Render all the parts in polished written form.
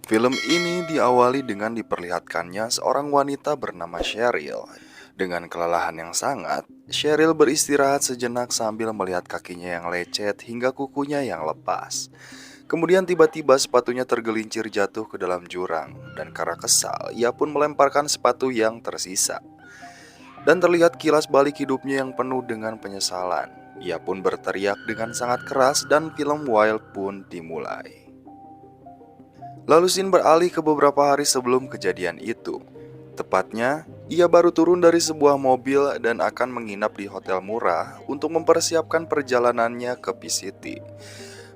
Film ini diawali dengan diperlihatkannya seorang wanita bernama Cheryl. Dengan kelelahan yang sangat, Cheryl beristirahat sejenak sambil melihat kakinya yang lecet hingga kukunya yang lepas. Kemudian tiba-tiba sepatunya tergelincir jatuh ke dalam jurang, dan karena kesal, ia pun melemparkan sepatu yang tersisa. Dan terlihat kilas balik hidupnya yang penuh dengan penyesalan. Ia pun berteriak dengan sangat keras dan film Wild pun dimulai. Lalu scene beralih ke beberapa hari sebelum kejadian itu. Tepatnya, ia baru turun dari sebuah mobil dan akan menginap di hotel murah untuk mempersiapkan perjalanannya ke PCT.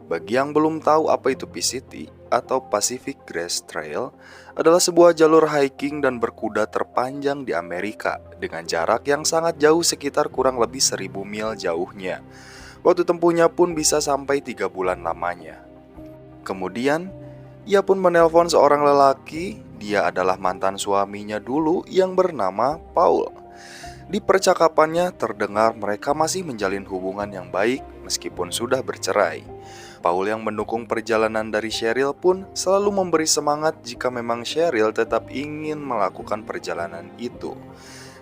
Bagi yang belum tahu apa itu PCT atau Pacific Crest Trail, adalah sebuah jalur hiking dan berkuda terpanjang di Amerika dengan jarak yang sangat jauh, sekitar kurang lebih 1000 mil jauhnya. Waktu tempuhnya pun bisa sampai 3 bulan lamanya. Kemudian, ia pun menelpon seorang lelaki. Dia adalah mantan suaminya dulu yang bernama Paul. Di percakapannya terdengar mereka masih menjalin hubungan yang baik meskipun sudah bercerai. Paul yang mendukung perjalanan dari Cheryl pun selalu memberi semangat jika memang Cheryl tetap ingin melakukan perjalanan itu.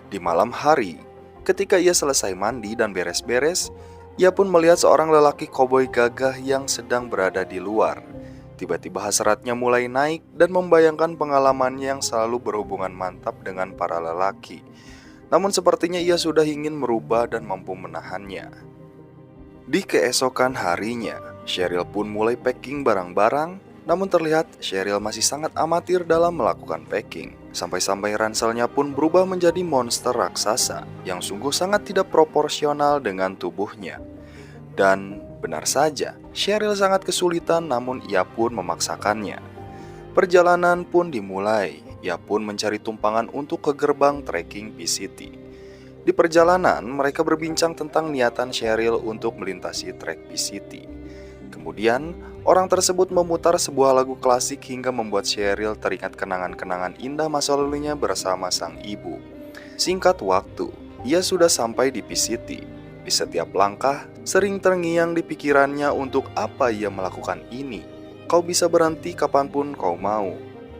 Di malam hari, ketika ia selesai mandi dan beres-beres, ia pun melihat seorang lelaki koboi gagah yang sedang berada di luar. Tiba-tiba hasratnya mulai naik dan membayangkan pengalamannya yang selalu berhubungan mantap dengan para lelaki. Namun sepertinya ia sudah ingin merubah dan mampu menahannya. Di keesokan harinya, Cheryl pun mulai packing barang-barang. Namun terlihat Cheryl masih sangat amatir dalam melakukan packing. Sampai-sampai ranselnya pun berubah menjadi monster raksasa yang sungguh sangat tidak proporsional dengan tubuhnya. Dan benar saja, Cheryl sangat kesulitan, namun ia pun memaksakannya. Perjalanan pun dimulai. Ia pun mencari tumpangan untuk ke gerbang trekking PCT. Di perjalanan, mereka berbincang tentang niatan Cheryl untuk melintasi trek PCT. Kemudian, orang tersebut memutar sebuah lagu klasik hingga membuat Cheryl teringat kenangan-kenangan indah masa lalunya bersama sang ibu. Singkat waktu, ia sudah sampai di PCT. Di setiap langkah, sering terngiang di pikirannya untuk apa ia melakukan ini. Kau bisa berhenti kapanpun kau mau.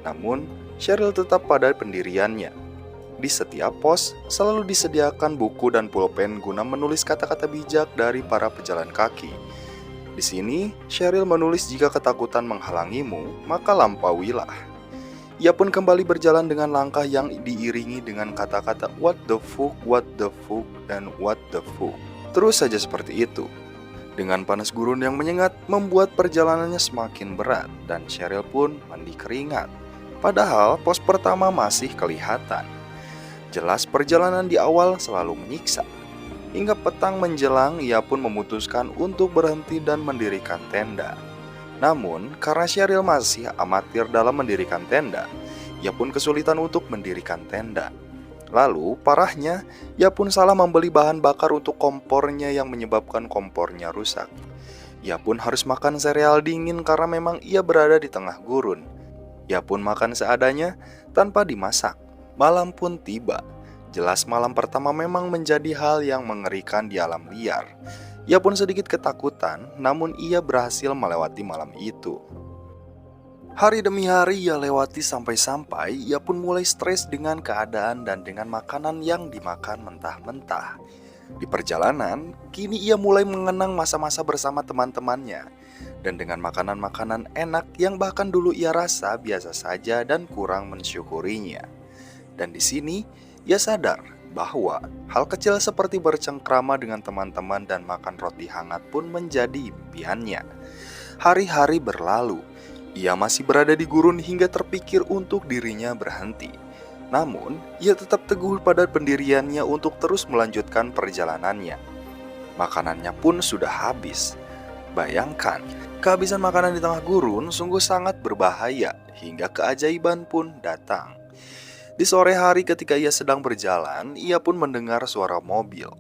Namun, Cheryl tetap pada pendiriannya. Di setiap pos, selalu disediakan buku dan pulpen guna menulis kata-kata bijak dari para pejalan kaki. Di sini, Cheryl menulis, jika ketakutan menghalangimu, maka lampauilah. Ia pun kembali berjalan dengan langkah yang diiringi dengan kata-kata what the fuck, and what the fuck. Terus saja seperti itu. Dengan panas gurun yang menyengat membuat perjalanannya semakin berat dan Cheryl pun mandi keringat. Padahal pos pertama masih kelihatan. Jelas perjalanan di awal selalu menyiksa. Hingga petang menjelang ia pun memutuskan untuk berhenti dan mendirikan tenda. Namun karena Cheryl masih amatir dalam mendirikan tenda, ia pun kesulitan untuk mendirikan tenda. Lalu, parahnya, ia pun salah membeli bahan bakar untuk kompornya yang menyebabkan kompornya rusak. Ia pun harus makan sereal dingin karena memang ia berada di tengah gurun. Ia pun makan seadanya tanpa dimasak. Malam pun tiba. Jelas malam pertama memang menjadi hal yang mengerikan di alam liar. Ia pun sedikit ketakutan, namun ia berhasil melewati malam itu. Hari demi hari ia lewati sampai-sampai ia pun mulai stres dengan keadaan dan dengan makanan yang dimakan mentah-mentah. Di perjalanan, kini ia mulai mengenang masa-masa bersama teman-temannya. Dan dengan makanan-makanan enak yang bahkan dulu ia rasa biasa saja dan kurang mensyukurinya. Dan di sini, ia sadar bahwa hal kecil seperti bercengkrama dengan teman-teman dan makan roti hangat pun menjadi impiannya. Hari-hari berlalu. Ia masih berada di gurun hingga terpikir untuk dirinya berhenti. Namun, ia tetap teguh pada pendiriannya untuk terus melanjutkan perjalanannya. Makanannya pun sudah habis. Bayangkan, kehabisan makanan di tengah gurun sungguh sangat berbahaya hingga keajaiban pun datang. Di sore hari ketika ia sedang berjalan, ia pun mendengar suara mobil.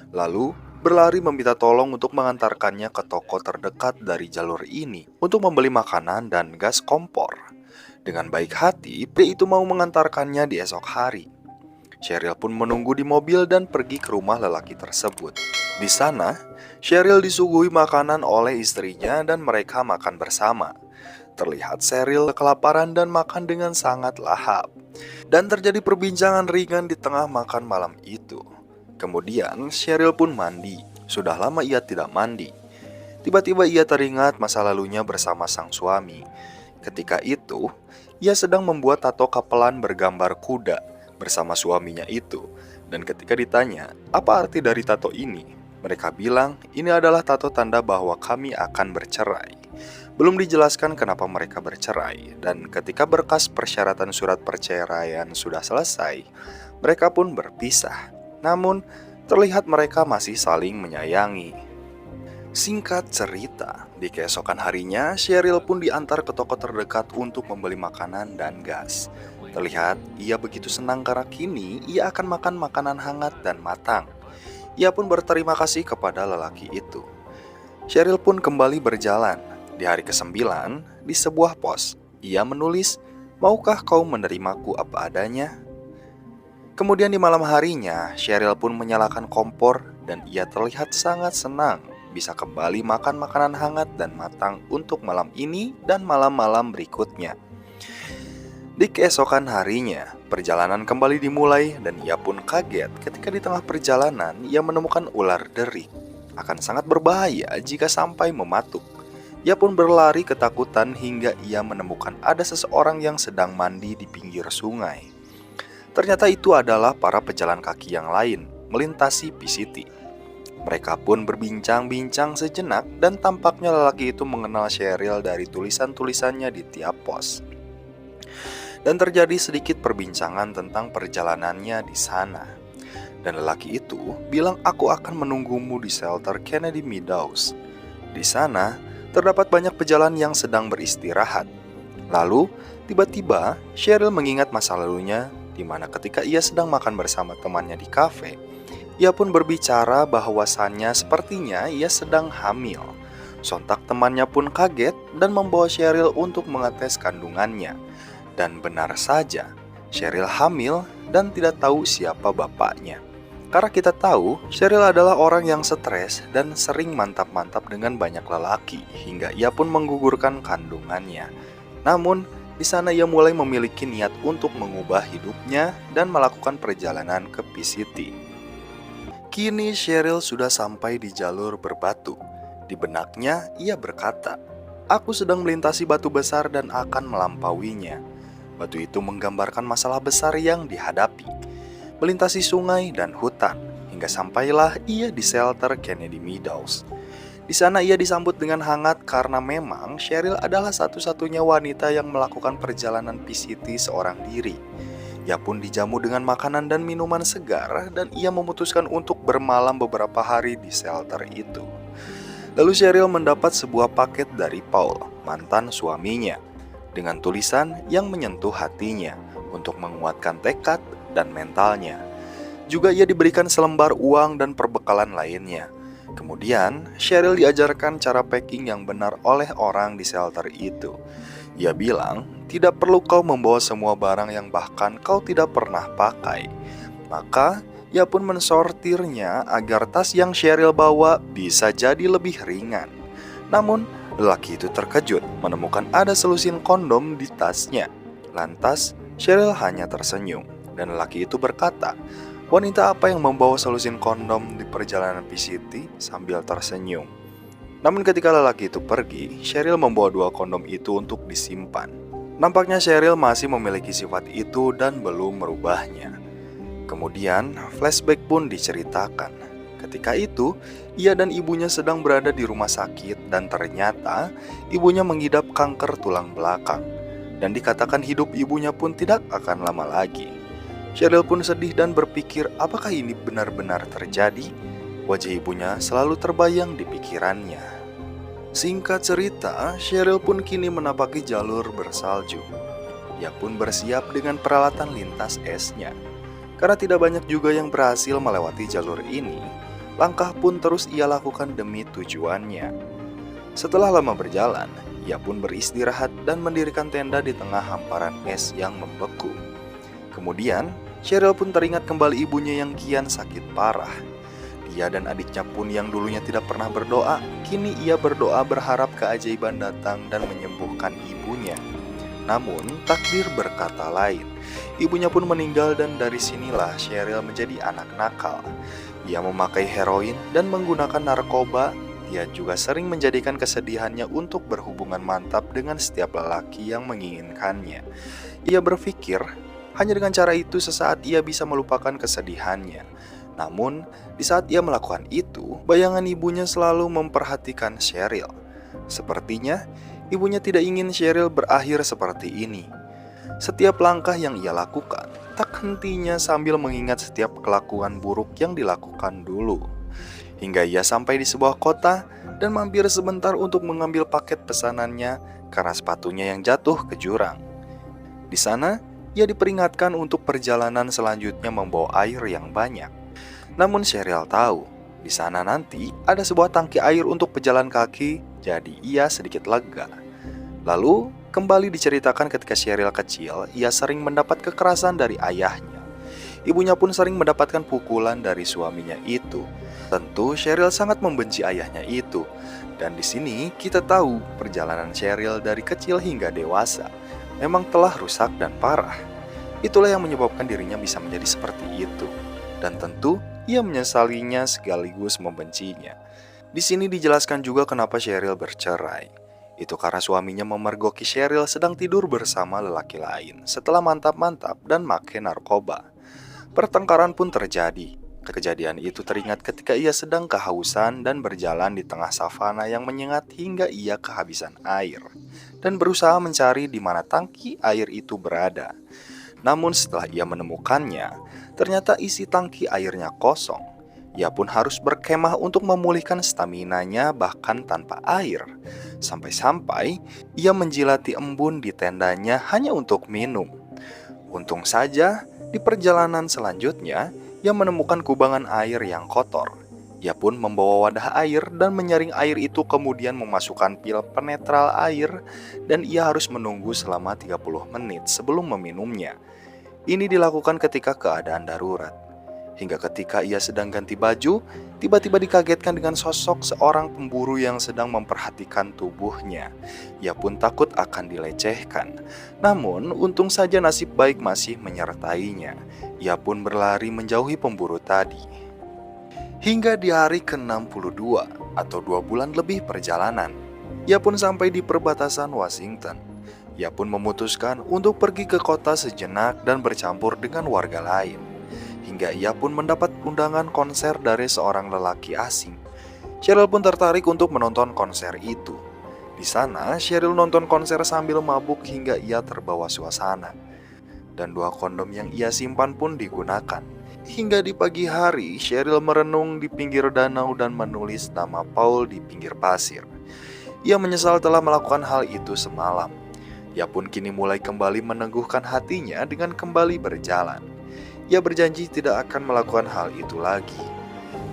Lalu, berlari meminta tolong untuk mengantarkannya ke toko terdekat dari jalur ini untuk membeli makanan dan gas kompor. Dengan baik hati, pria itu mau mengantarkannya di esok hari. Cheryl pun menunggu di mobil dan pergi ke rumah lelaki tersebut. Di sana, Cheryl disuguhi makanan oleh istrinya dan mereka makan bersama. Terlihat Cheryl kelaparan dan makan dengan sangat lahap. Dan terjadi perbincangan ringan di tengah makan malam itu. Kemudian Cheryl pun mandi. Sudah lama ia tidak mandi. Tiba-tiba ia teringat masa lalunya bersama sang suami. Ketika itu, ia sedang membuat tato kapelan bergambar kuda bersama suaminya itu. Dan ketika ditanya, apa arti dari tato ini? Mereka bilang, ini adalah tato tanda bahwa kami akan bercerai. Belum dijelaskan kenapa mereka bercerai, dan ketika berkas persyaratan surat perceraian sudah selesai, mereka pun berpisah. Namun, terlihat mereka masih saling menyayangi. Singkat cerita, di keesokan harinya, Cheryl pun diantar ke toko terdekat untuk membeli makanan dan gas. Terlihat ia begitu senang karena kini ia akan makan makanan hangat dan matang. Ia pun berterima kasih kepada lelaki itu. Cheryl pun kembali berjalan. Di hari ke-9, di sebuah pos, ia menulis, "Maukah kau menerimaku apa adanya?" Kemudian di malam harinya, Cheryl pun menyalakan kompor dan ia terlihat sangat senang bisa kembali makan makanan hangat dan matang untuk malam ini dan malam-malam berikutnya. Di keesokan harinya, perjalanan kembali dimulai dan ia pun kaget ketika di tengah perjalanan ia menemukan ular derik. Akan sangat berbahaya jika sampai mematuk. Ia pun berlari ketakutan hingga ia menemukan ada seseorang yang sedang mandi di pinggir sungai. Ternyata itu adalah para pejalan kaki yang lain melintasi PCT. Mereka pun berbincang-bincang sejenak dan tampaknya lelaki itu mengenal Cheryl dari tulisan-tulisannya di tiap pos. Dan terjadi sedikit perbincangan tentang perjalanannya di sana. Dan lelaki itu bilang, aku akan menunggumu di shelter Kennedy Meadows. Di sana, terdapat banyak pejalan yang sedang beristirahat. Lalu, tiba-tiba Cheryl mengingat masa lalunya di mana ketika ia sedang makan bersama temannya di kafe, ia pun berbicara bahwasannya sepertinya ia sedang hamil. Sontak temannya pun kaget dan membawa Cheryl untuk mengetes kandungannya. Dan benar saja, Cheryl hamil dan tidak tahu siapa bapaknya. Karena kita tahu, Cheryl adalah orang yang stres dan sering mantap-mantap dengan banyak lelaki hingga ia pun menggugurkan kandungannya. Namun, di sana ia mulai memiliki niat untuk mengubah hidupnya dan melakukan perjalanan ke PCT. Kini Cheryl sudah sampai di jalur berbatu. Di benaknya ia berkata, aku sedang melintasi batu besar dan akan melampauinya. Batu itu menggambarkan masalah besar yang dihadapi. Melintasi sungai dan hutan, hingga sampailah ia di shelter Kennedy Meadows. Di sana ia disambut dengan hangat karena memang Cheryl adalah satu-satunya wanita yang melakukan perjalanan PCT seorang diri. Ia pun dijamu dengan makanan dan minuman segar dan ia memutuskan untuk bermalam beberapa hari di shelter itu. Lalu Cheryl mendapat sebuah paket dari Paul, mantan suaminya, dengan tulisan yang menyentuh hatinya untuk menguatkan tekad dan mentalnya. Juga ia diberikan selembar uang dan perbekalan lainnya. Kemudian, Cheryl diajarkan cara packing yang benar oleh orang di shelter itu. Ia bilang, tidak perlu kau membawa semua barang yang bahkan kau tidak pernah pakai. Maka, ia pun mensortirnya agar tas yang Cheryl bawa bisa jadi lebih ringan. Namun, lelaki itu terkejut menemukan ada selusin kondom di tasnya. Lantas, Cheryl hanya tersenyum. Dan lelaki itu berkata, wanita apa yang membawa selusin kondom di perjalanan PCT sambil tersenyum. Namun ketika lelaki itu pergi, Cheryl membawa 2 kondom itu untuk disimpan. Nampaknya Cheryl masih memiliki sifat itu dan belum merubahnya. Kemudian flashback pun diceritakan. Ketika itu, ia dan ibunya sedang berada di rumah sakit dan ternyata ibunya mengidap kanker tulang belakang. Dan dikatakan hidup ibunya pun tidak akan lama lagi. Cheryl pun sedih dan berpikir apakah ini benar-benar terjadi? Wajah ibunya selalu terbayang di pikirannya. Singkat cerita, Cheryl pun kini menapaki jalur bersalju. Ia pun bersiap dengan peralatan lintas esnya. Karena tidak banyak juga yang berhasil melewati jalur ini, langkah pun terus ia lakukan demi tujuannya. Setelah lama berjalan, ia pun beristirahat dan mendirikan tenda di tengah hamparan es yang membeku. Kemudian, Cheryl pun teringat kembali ibunya yang kian sakit parah. Dia dan adiknya pun yang dulunya tidak pernah berdoa, kini ia berdoa berharap keajaiban datang dan menyembuhkan memperjuangkan ibunya. Namun, takdir berkata lain. Ibunya pun meninggal dan dari sinilah Cheryl menjadi anak nakal. Ia memakai heroin dan menggunakan narkoba. Ia juga sering menjadikan kesedihannya untuk berhubungan mantap dengan setiap lelaki yang menginginkannya. Ia berpikir, hanya dengan cara itu sesaat ia bisa melupakan kesedihannya. Namun, di saat ia melakukan itu, bayangan ibunya selalu memperhatikan Cheryl. Sepertinya, ibunya tidak ingin Cheryl berakhir seperti ini. Setiap langkah yang ia lakukan, tak hentinya sambil mengingat setiap kelakuan buruk yang dilakukan dulu. Hingga ia sampai di sebuah kota dan mampir sebentar untuk mengambil paket pesanannya karena sepatunya yang jatuh ke jurang. Di sana, ia diperingatkan untuk perjalanan selanjutnya membawa air yang banyak. Namun Cheryl tahu, di sana nanti ada sebuah tangki air untuk pejalan kaki, jadi ia sedikit lega. Lalu, kembali diceritakan ketika Cheryl kecil, ia sering mendapat kekerasan dari ayahnya. Ibunya pun sering mendapatkan pukulan dari suaminya itu. Tentu Cheryl sangat membenci ayahnya itu. Dan di sini kita tahu perjalanan Cheryl dari kecil hingga dewasa memang telah rusak dan parah. Itulah yang menyebabkan dirinya bisa menjadi seperti itu. Dan tentu ia menyesalinya sekaligus membencinya. Di sini dijelaskan juga kenapa Cheryl bercerai. Itu karena suaminya memergoki Cheryl sedang tidur bersama lelaki lain setelah mantap-mantap dan make narkoba. Pertengkaran pun terjadi. Kejadian itu teringat ketika ia sedang kehausan dan berjalan di tengah savana yang menyengat hingga ia kehabisan air dan berusaha mencari di mana tangki air itu berada. Namun setelah ia menemukannya, ternyata isi tangki airnya kosong. Ia pun harus berkemah untuk memulihkan staminanya bahkan tanpa air. Sampai-sampai ia menjilati embun di tendanya hanya untuk minum. Untung saja di perjalanan selanjutnya ia menemukan kubangan air yang kotor. Ia pun membawa wadah air dan menyaring air itu kemudian memasukkan pil penetral air dan ia harus menunggu selama 30 menit sebelum meminumnya. Ini dilakukan ketika keadaan darurat. Hingga ketika ia sedang ganti baju, tiba-tiba dikagetkan dengan sosok seorang pemburu yang sedang memperhatikan tubuhnya. Ia pun takut akan dilecehkan. Namun, untung saja nasib baik masih menyertainya. Ia pun berlari menjauhi pemburu tadi. Hingga di hari ke-62 atau 2 bulan lebih perjalanan, ia pun sampai di perbatasan Washington. Ia pun memutuskan untuk pergi ke kota sejenak dan bercampur dengan warga lain. Hingga ia pun mendapat undangan konser dari seorang lelaki asing. Cheryl pun tertarik untuk menonton konser itu. Di sana, Cheryl nonton konser sambil mabuk hingga ia terbawa suasana. Dan 2 kondom yang ia simpan pun digunakan. Hingga di pagi hari, Cheryl merenung di pinggir danau dan menulis nama Paul di pinggir pasir. Ia menyesal telah melakukan hal itu semalam. Ia pun kini mulai kembali meneguhkan hatinya dengan kembali berjalan. Ia berjanji tidak akan melakukan hal itu lagi.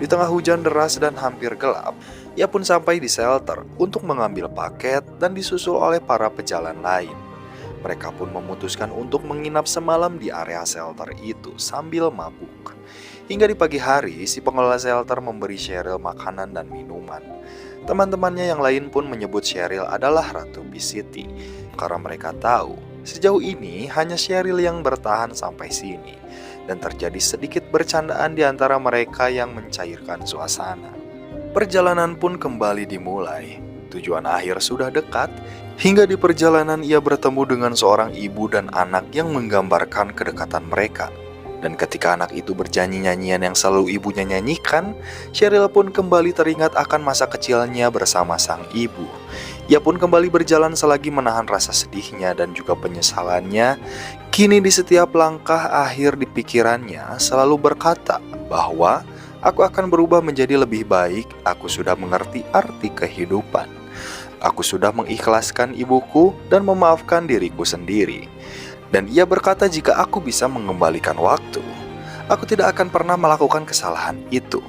Di tengah hujan deras dan hampir gelap, ia pun sampai di shelter untuk mengambil paket dan disusul oleh para pejalan lain. Mereka pun memutuskan untuk menginap semalam di area shelter itu sambil mabuk. Hingga di pagi hari, si pengelola shelter memberi Cheryl makanan dan minuman. Teman-temannya yang lain pun menyebut Cheryl adalah Ratu Pisiti, karena mereka tahu sejauh ini hanya Cheryl yang bertahan sampai sini. Dan terjadi sedikit bercandaan di antara mereka yang mencairkan suasana. Perjalanan pun kembali dimulai. Tujuan akhir sudah dekat. Hingga di perjalanan ia bertemu dengan seorang ibu dan anak yang menggambarkan kedekatan mereka. Dan ketika anak itu bernyanyi nyanyian yang selalu ibunya nyanyikan, Cheryl pun kembali teringat akan masa kecilnya bersama sang ibu. Ia pun kembali berjalan selagi menahan rasa sedihnya dan juga penyesalannya. Kini di setiap langkah akhir di pikirannya selalu berkata bahwa aku akan berubah menjadi lebih baik. Aku sudah mengerti arti kehidupan. Aku sudah mengikhlaskan ibuku dan memaafkan diriku sendiri. Dan ia berkata jika aku bisa mengembalikan waktu, aku tidak akan pernah melakukan kesalahan itu.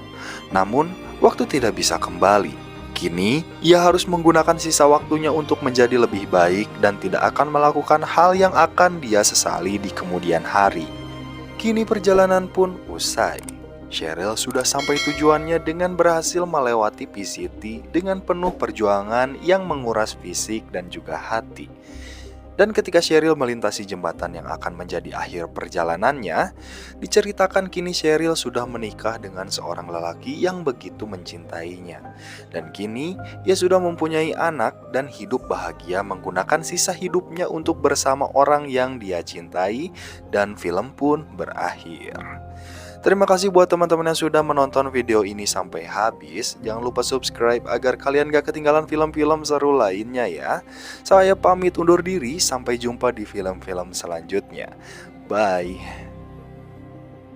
Namun, waktu tidak bisa kembali. Kini, ia harus menggunakan sisa waktunya untuk menjadi lebih baik dan tidak akan melakukan hal yang akan dia sesali di kemudian hari. Kini perjalanan pun usai. Sheryl sudah sampai tujuannya dengan berhasil melewati PCT dengan penuh perjuangan yang menguras fisik dan juga hati. Dan ketika Sheryl melintasi jembatan yang akan menjadi akhir perjalanannya, diceritakan kini Sheryl sudah menikah dengan seorang lelaki yang begitu mencintainya. Dan kini ia sudah mempunyai anak dan hidup bahagia menggunakan sisa hidupnya untuk bersama orang yang dia cintai, dan film pun berakhir. Terima kasih buat teman-teman yang sudah menonton video ini sampai habis. Jangan lupa subscribe agar kalian gak ketinggalan film-film seru lainnya ya. Saya pamit undur diri, sampai jumpa di film-film selanjutnya. Bye.